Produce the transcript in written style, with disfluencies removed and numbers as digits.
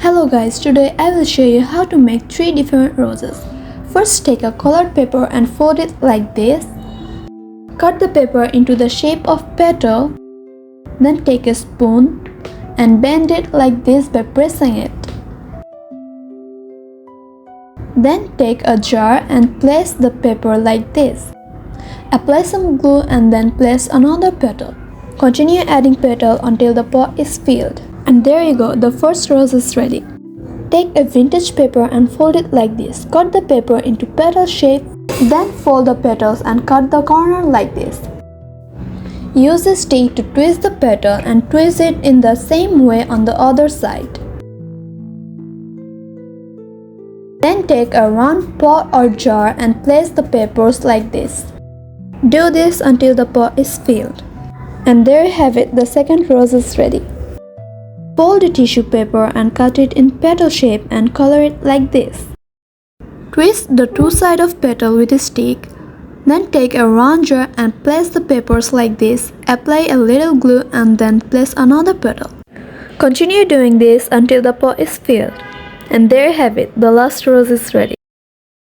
Hello guys, today I will show you how to make 3 different roses. First, take a colored paper and fold it like this. Cut the paper into the shape of petal. Then take a spoon and bend it like this by pressing it. Then take a jar and place the paper like this. Apply some glue and then place another petal. Continue adding petal until the pot is filled. And there you go, the first rose is ready. Take a vintage paper and fold it like this. Cut the paper into petal shape. Then fold the petals and cut the corner like this. Use a stick to twist the petal and twist it in the same way on the other side. Then take a round pot or jar and place the papers like this. Do this until the pot is filled. And there you have it, the second rose is ready. Fold the tissue paper and cut it in petal shape and color it like this. Twist the two sides of petal with a stick. Then take a round jar and place the papers like this. Apply a little glue and then place another petal. Continue doing this until the pot is filled. And there you have it, the last rose is ready.